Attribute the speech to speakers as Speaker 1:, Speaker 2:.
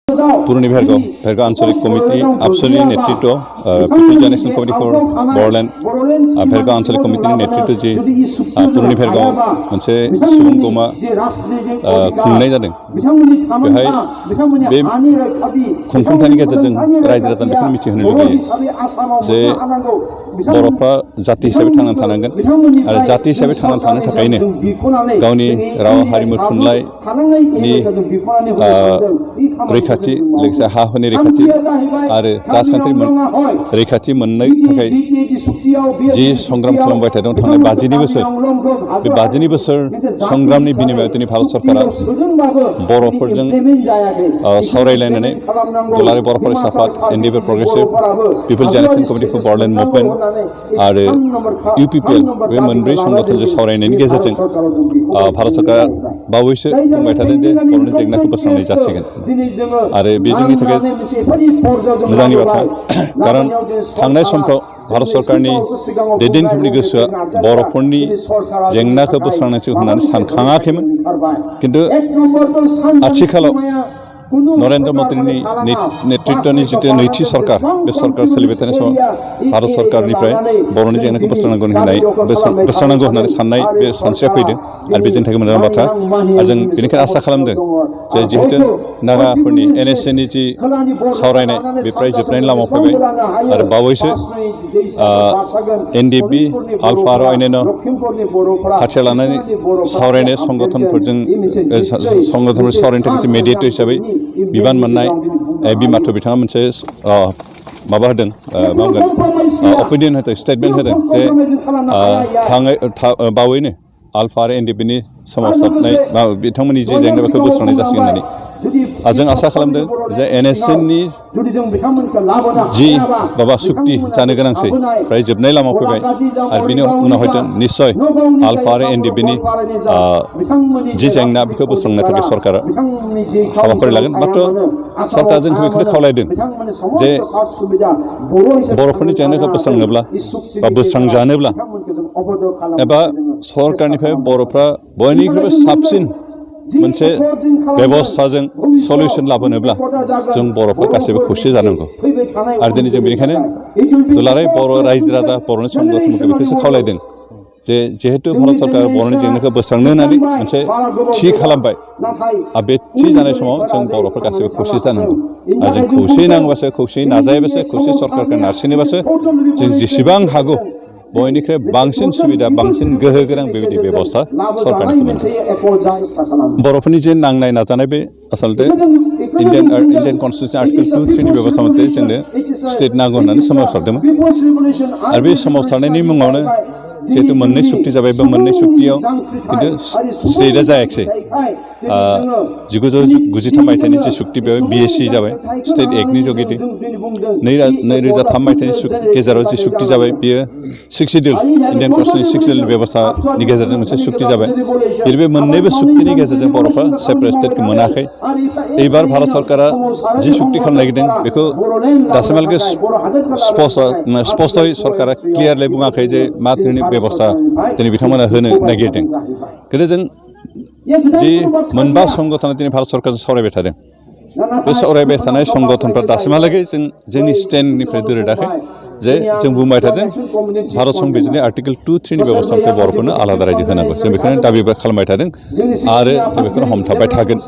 Speaker 1: पुरुनि भेरगाव आंचलिक कमिटी आबसुनि नेतृत्व people's national committee for Boroland Bhergaon आंचलिक कमिटीनि नेतृत्व जी पुरुनि भेरगाव मोनसे सुबुंगमा खुंनाय जादों बेहाय बे खुंफुंथायनि गेजेरजों रायजो राजानो बेखौनो मिथिहोनो लुबैयो जे बर'फ्रा जाति हिसाबै थांनानै थानांगोन आरो जाति हिसाबै थांनानै थानो थाखायनो गावनि राव हारिमु थुनलाइनि रैखाथि लोगोसे हा हुनि रैखाथि आरो राजखान्थिनि रैखाथि मोननो थाखाय जि संग्राम खालामबाय थादों थांनाय 50 बोसोर बे 50 बोसोर संग्रामनि बिनिमयाव दिनै भारत सरकारा बर'फोरजों सावरायलायनानै दुलाराय बर' फरायसा आफाद NDFA progressive people's national committee for Boroland movement आरो इउपिपिएल बे मोनब्रै संगठनजों सावरायनायनि गेजेरजों भारत सरकारा बावैसो बुंबाय थादों जे बर'नि जेंनाखौ बोस्रांनाय जासिगोन आरो बे जोंनि थाखाय मोजांनि बाथ्रा खारन थांनाय समफ्राव भारत सरकारनि दैदेनगिरिनि गोसोआ बर'फोरनि जेंनाखौ बोस्रांनांसिगौ होननानै सानखाङाखैमोन किन्तु आथिखालाव नरेन्द्र मोदीनि नेतृत्वनि जितु नैथि सरकार बे सरकार सोलिबाय थानाय समाव भारत सरकारनिफ्राय बर'नि जेंनाखौ बोस्रांनांगौ होननानै साननाय बे सानस्रिया फैदों आरो बे जोंनि थाखाय मोजां बाथ्रा आरो जों बेनिखायनो आसा खालामदों जे जिहेतु नागाफोरनि एनएसएनि जि सावरायनाय बे प्राय जोबनायनि लामायाव फैबाय आरो बावैसो एनडिएफबि आल्फा आरो अन्यान्य हाथियार लानानै सावरायनाय संगठनफोरजों सावरायनो थाखाय मेडिएटर हिसाबै बिबान मोननाय बिमाथ' बिथाङा मोनसे माबा होदों मा होनगोन अपिनियन होदों स्टेटमेन्ट होदों जे बावैनो आल्फा आरो एनडिएफबिनि सोमावसारनाय बिथांमोननि जे जेंना बेखौ बोस्रांनाय जासिगोन होननानै जों आसा खालामदों जे एनएसएनि जि माबा सुक्ति जानो गोनांसै फ्राय जोबनाय लामायाव फैबाय आरो बिनि उनाव हयथ' निस्सय आल्फा आरो एनडिएफबिनि जि जेंना बेखौ बोस्रांनो थाखाय सरकारा हाबाफारि लागोन मात्र सरकारा जोंखौ बेखौनो खावलायदों जे बर'फोरनि जेंनाखौ बोस्रांनोब्ला बा बोस्रांजानोब्ला एबा सरकारनिफ्राय बर'फ्रा बयनिख्रुइबो साबसिन मोनसे बेबस्थाजों सल्युसन लाबोनोब्ला जों बर'फ्रा गासैबो खौसे जानांगौ आरो दिनै जों बेनिखायनो दुलाराय बर' रायजो राजा बर'नि संगठनखौ बेखौसो खावलायदों जे जिहेतु भारत सरकारा बर'नि जेंनाखौ बोस्रांनो होननानै मोनसे थि खालामबाय आरो बे थि जानाय समाव जों बर'फ्रा गासैबो खौसे जानांगौ आरो जों खौसेयै नांबासो खौसेयै नाजायोबासो खौसे सरकारखौ नारसिनोबासो जों जेसेबां हागौ बयनिख्रुइ बांसिन सुबिदा बांसिन गोहो गोनां बेबायदि बेबस्था सरकारनिफ्राय मोनो बर'फोरनि जे नांनाय नाजानाय बे आसलते इन्डियान कन्स्टिटिउसन आर्टिकल 2(3) नि बेबस्था मथे जोंनो स्टेट नांगौ होननानै सोमावसारदोंमोन आरो बे सोमावसारनायनि मुङावनो जिहेतु मोननै सुक्ति जाबाय बे मोननै सुक्तियाव खिन्थु स्टेटआ जायाखिसै 1993 मायथाइनि जे सुक्ति बेयाव बिएससि जाबाय स्टेट एक्टनि जुगिदि 2003 मायथाइनि गेजेराव जि सुक्ति जाबाय बेयो 6 शिड्युल इन्डियान कन्स्टिटिउसन 6 शिड्युल बेबस्थानि गेजेरजों मोनसे सुक्ति जाबाय बे मोननैबो सुक्तिनि गेजेरजों बर'फ्रा सेपारेट स्टेटखौ मोनाखै एबार भारत सरकारा जि सुक्ति खालामनो नागिरदों बेखौ दासिमहालागै स्पष्टयै सरकारा क्लियारलि बुङाखै जे मा धरननि बेबस्था दिनै बिथांमोना होनो नागिरदों किन्तु जों जि मोनबा संगठना दिनै भारत सरकारजों सावरायबाय थादों बे सावरायबाय थानाय संगठनफ्रा दासिमहालागै जोंनि स्टेन्डनिफ्राय दोरोदाखै जे जों बुंबाय थादों भारत संबिजिरनि आर्टिकल 2(3) नि बेबस्था मथे बर'फोरनो आलादा रायजो होनांगौ जों बेखौनो दाबि खालामबाय थादों आरो जों बेखौनो हमथाबबाय थागोन।